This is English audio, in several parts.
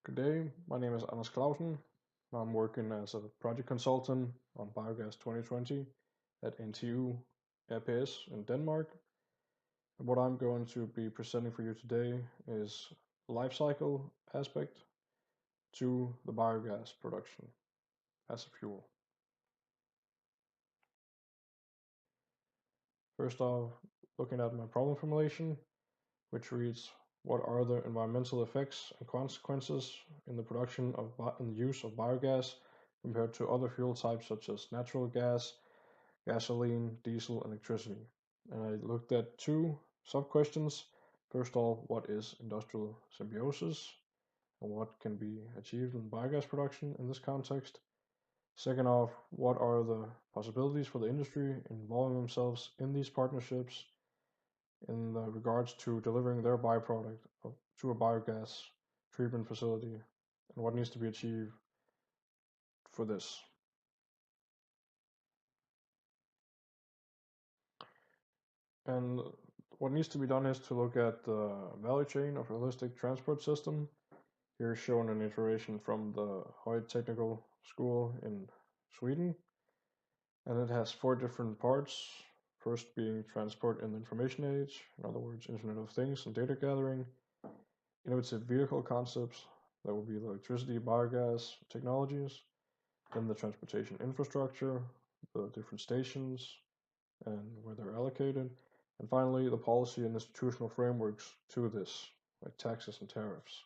Good day, my name is Clausen. I'm working as a project consultant on Biogas2020 at NTU ApS in Denmark. And what I'm going to be presenting for you today is life cycle aspect to the biogas production as a fuel. First off, looking at my problem formulation, which reads, what are the environmental effects and consequences in the production of and use of biogas compared to other fuel types such as natural gas, gasoline, diesel, and electricity? And I looked at two sub-questions. First of all, what is industrial symbiosis and what can be achieved in biogas production in this context? Second off, what are the possibilities for the industry involving themselves in these partnerships in regards to delivering their byproduct to a biogas treatment facility, and what needs to be achieved for this. And what needs to be done is to look at the value chain of a holistic transport system. Here is shown an iteration from the Hoyt Technical School in Sweden, and it has 4 different parts. First being transport in the information age, in other words, Internet of Things and data gathering. Innovative vehicle concepts, that would be the electricity, biogas technologies. Then the transportation infrastructure, the different stations and where they're allocated. And finally, the policy and institutional frameworks to this, like taxes and tariffs.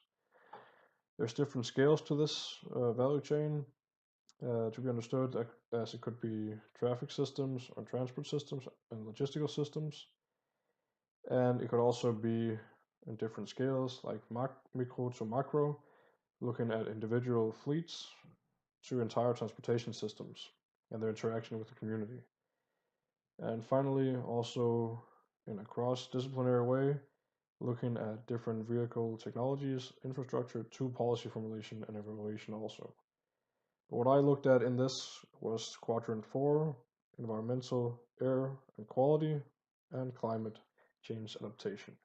There's different scales to this value chain to be understood, as it could be traffic systems or transport systems and logistical systems. And it could also be in different scales, like micro to macro, looking at individual fleets to entire transportation systems and their interaction with the community. And finally, also in a cross-disciplinary way, looking at different vehicle technologies, infrastructure to policy formulation and evaluation also. But what I looked at in this was quadrant 4, environmental, air and quality, and climate change adaptation.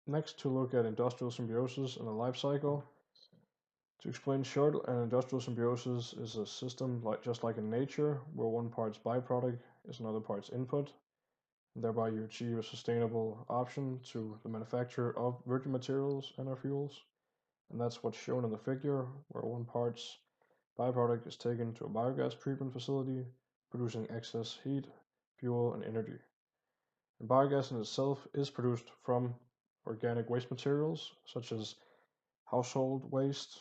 Next, to look at industrial symbiosis and the life cycle. To explain short, an industrial symbiosis is a system just like in nature, where one part's byproduct is another part's input, and thereby you achieve a sustainable option to the manufacture of virgin materials and our fuels. And that's what's shown in the figure, where one part's byproduct is taken to a biogas treatment facility, producing excess heat, fuel, and energy. And biogas in itself is produced from organic waste materials, such as household waste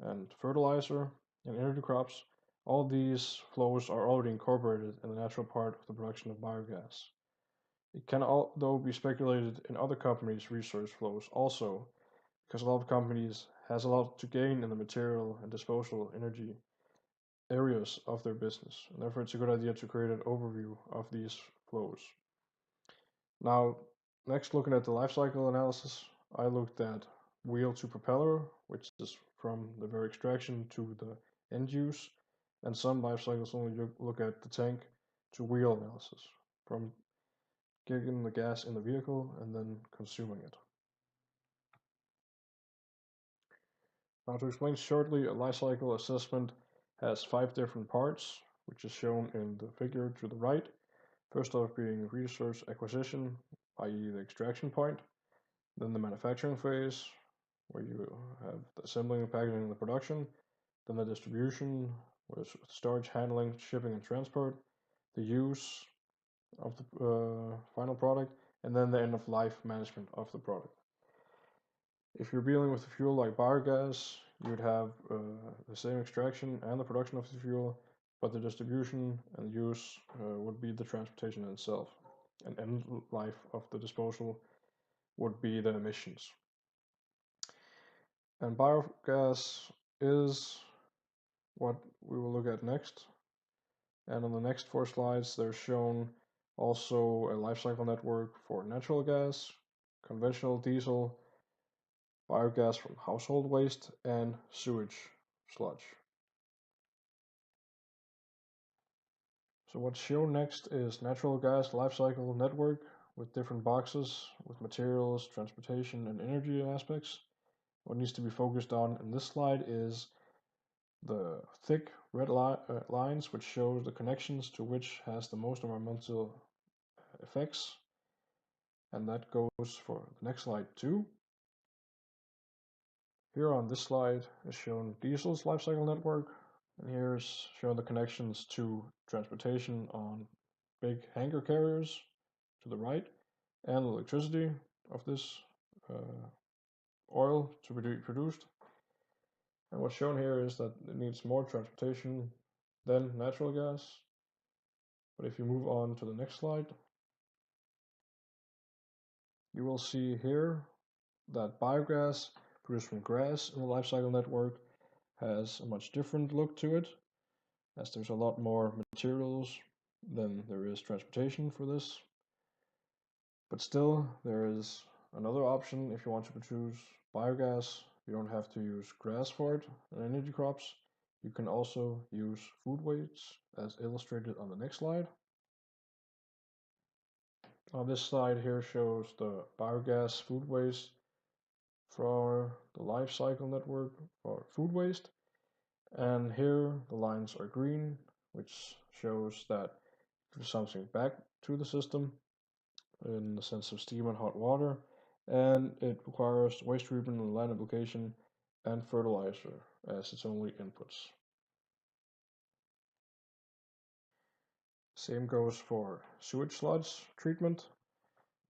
and fertilizer and energy crops. All these flows are already incorporated in the natural part of the production of biogas. It can though be speculated in other companies' resource flows also, because a lot of companies has a lot to gain in the material and disposal energy areas of their business, and therefore it's a good idea to create an overview of these flows. Now, next, looking at the life cycle analysis, I looked at wheel to propeller, which is from the very extraction to the end use, and some life cycles only look at the tank to wheel analysis, from getting the gas in the vehicle and then consuming it. Now, to explain shortly, a life cycle assessment has 5 different parts, which is shown in the figure to the right. First off being resource acquisition, i.e. the extraction point, then the manufacturing phase, where you have the assembling and packaging and the production, then the distribution, with storage, handling, shipping, and transport, the use of the final product, and then the end of life management of the product. If you're dealing with a fuel like biogas, you'd have the same extraction and the production of the fuel, but the distribution and use would be the transportation in itself, and end life of the disposal would be the emissions. And biogas is what we will look at next. And on the next 4 slides, there's shown also a life cycle network for natural gas, conventional diesel, biogas from household waste, and sewage sludge. So what's shown next is natural gas life cycle network, with different boxes with materials, transportation, and energy aspects. What needs to be focused on in this slide is the thick red lines, which show the connections to which has the most environmental effects. And that goes for the next slide too. Here on this slide is shown diesel's life cycle network, and here is shown the connections to transportation on big hangar carriers to the right, and electricity of this oil to be produced. And what's shown here is that it needs more transportation than natural gas. But if you move on to the next slide, you will see here that biogas produced from grass in the life cycle network has a much different look to it, as there's a lot more materials than there is transportation for this. But still, there is another option if you want to produce biogas. You don't have to use grass for it and energy crops. You can also use food waste, as illustrated on the next slide. This slide here shows the biogas food waste for the life cycle network for food waste. And here the lines are green, which shows that there's something back to the system in the sense of steam and hot water, and it requires waste treatment and land application and fertilizer as its only inputs. Same goes for sewage sludge treatment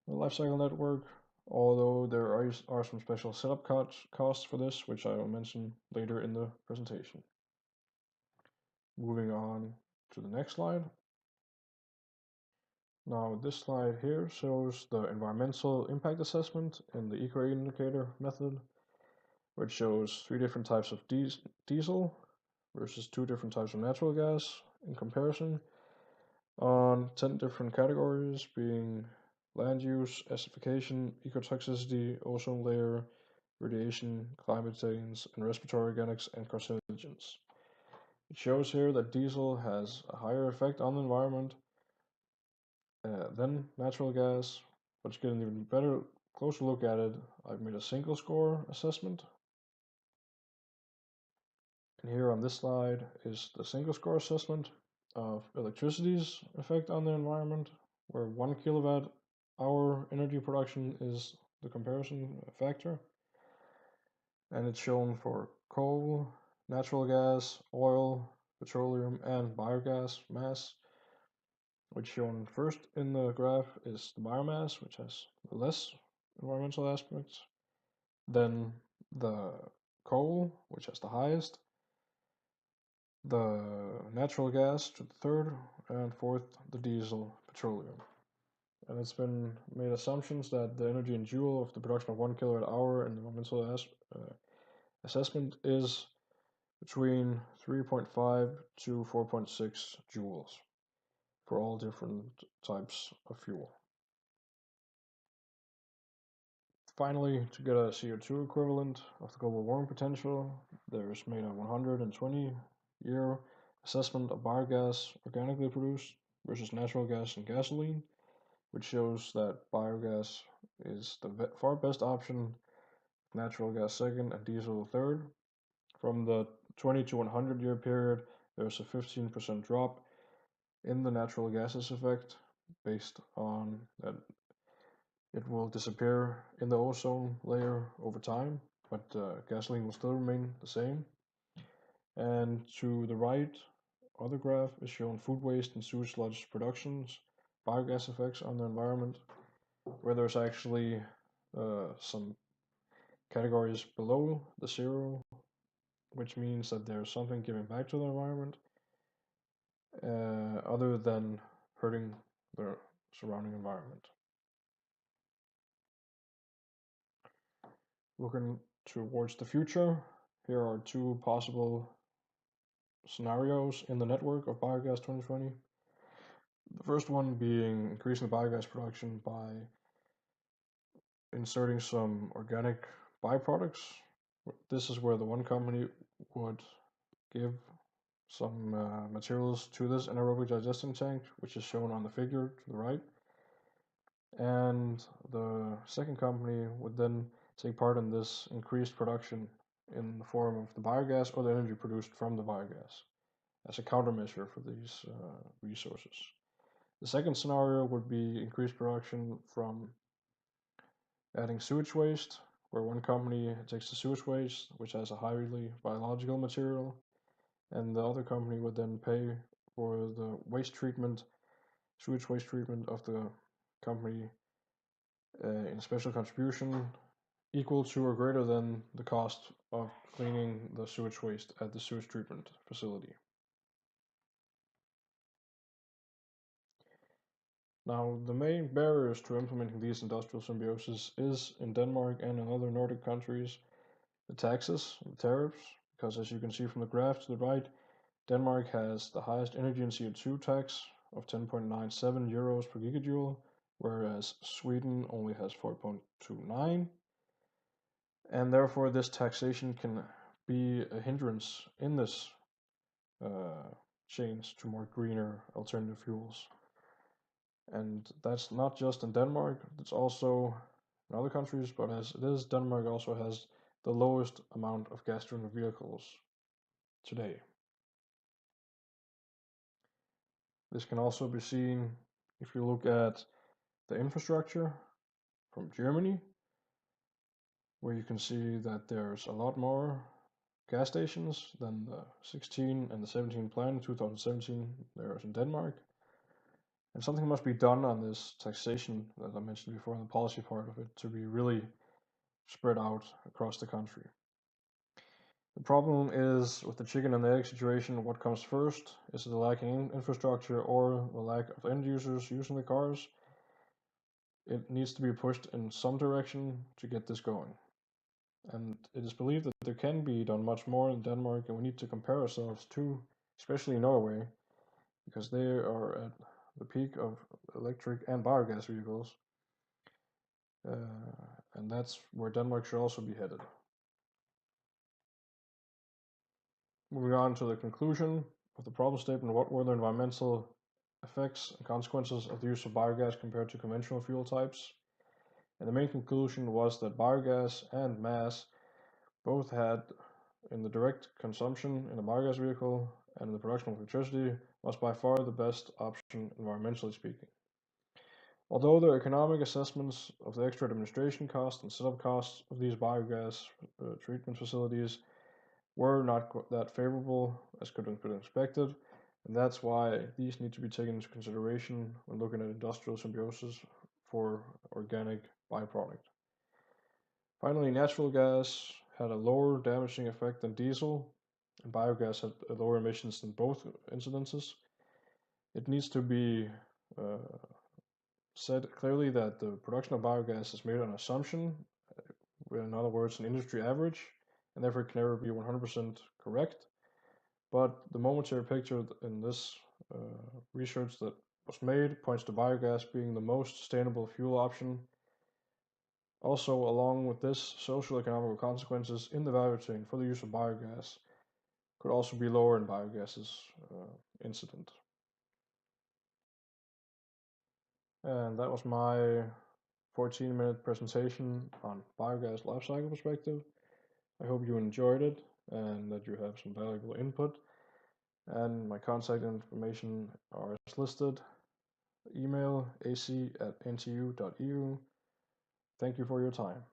in the life cycle network, although there are some special setup costs for this, which I will mention later in the presentation. Moving on to the next slide. Now this slide here shows the environmental impact assessment in the eco indicator method, which shows 3 different types of diesel versus 2 different types of natural gas in comparison on 10 different categories, being land use, acidification, ecotoxicity, ozone layer, radiation, climate change, and respiratory organics and carcinogens. It shows here that diesel has a higher effect on the environment than natural gas, but to get an even better, closer look at it, I've made a single score assessment. And here on this slide is the single score assessment of electricity's effect on the environment, where 1 kilowatt hour energy production is the comparison factor. And it's shown for coal, natural gas, oil, petroleum, and biogas mass, which shown first in the graph is the biomass, which has less environmental aspects, then the coal, which has the highest, the natural gas to the third, and fourth, the diesel, petroleum. And it's been made assumptions that the energy in joule of the production of 1 kilowatt hour in the environmental assessment is between 3.5 to 4.6 joules for all different types of fuel. Finally, to get a CO2 equivalent of the global warming potential, there's made a 120-year assessment of biogas organically produced versus natural gas and gasoline, which shows that biogas is the far best option, natural gas second, and diesel third. From the 20 to 100-year period, there's a 15% drop in the natural gases effect based on that it will disappear in the ozone layer over time, but gasoline will still remain the same. And to the right, other graph is shown food waste and sewage sludge productions, biogas effects on the environment, where there's actually some categories below the zero, which means that there's something giving back to the environment other than hurting the surrounding environment. Looking towards the future, here are 2 possible scenarios in the network of Biogas2020. The first one being increasing the biogas production by inserting some organic byproducts. This is where the one company would give some materials to this anaerobic digestion tank, which is shown on the figure to the right. and the second company would then take part in this increased production in the form of the biogas or the energy produced from the biogas as a countermeasure for these resources. The second scenario would be increased production from adding sewage waste, where one company takes the sewage waste, which has a highly biological material, and the other company would then pay for the waste treatment, sewage waste treatment of the company in a special contribution equal to or greater than the cost of cleaning the sewage waste at the sewage treatment facility. Now, the main barriers to implementing these industrial symbioses is in Denmark and in other Nordic countries the taxes, the tariffs, because as you can see from the graph to the right, Denmark has the highest energy and CO2 tax of 10.97 euros per gigajoule, whereas Sweden only has 4.29, and therefore this taxation can be a hindrance in this change to more greener alternative fuels. And that's not just in Denmark, it's also in other countries, but as it is, Denmark also has the lowest amount of gas-driven vehicles today. This can also be seen if you look at the infrastructure from Germany, where you can see that there's a lot more gas stations than the 16 and the 17 plan in 2017 there is in Denmark. And something must be done on this taxation that I mentioned before in the policy part of it to be really spread out across the country. The problem is with the chicken and the egg situation, what comes first? Is it the lacking infrastructure or the lack of end users using the cars? It needs to be pushed in some direction to get this going. And it is believed that there can be done much more in Denmark, and we need to compare ourselves to, especially Norway, because they are at the peak of electric and biogas vehicles, and that's where Denmark should also be headed. Moving on to the conclusion of the problem statement, what were the environmental effects and consequences of the use of biogas compared to conventional fuel types? And the main conclusion was that biogas and mass both had, in the direct consumption in a biogas vehicle and in the production of electricity, was by far the best option environmentally speaking. Although the economic assessments of the extra administration costs and setup costs of these biogas treatment facilities were not that favorable as could have been expected, and that's why these need to be taken into consideration when looking at industrial symbiosis for organic byproduct. Finally, natural gas had a lower damaging effect than diesel, and biogas had lower emissions than both incidences. It needs to be said clearly that the production of biogas is made on assumption, in other words, an industry average, and therefore it can never be 100% correct. But the momentary picture in this research that was made points to biogas being the most sustainable fuel option. Also, along with this, social economical consequences in the value chain for the use of biogas could also be lower in biogas's incident. And that was my 14-minute presentation on Biogas Life Cycle Perspective. I hope you enjoyed it and that you have some valuable input. And my contact information are as listed. Email ac@ntu.eu. Thank you for your time.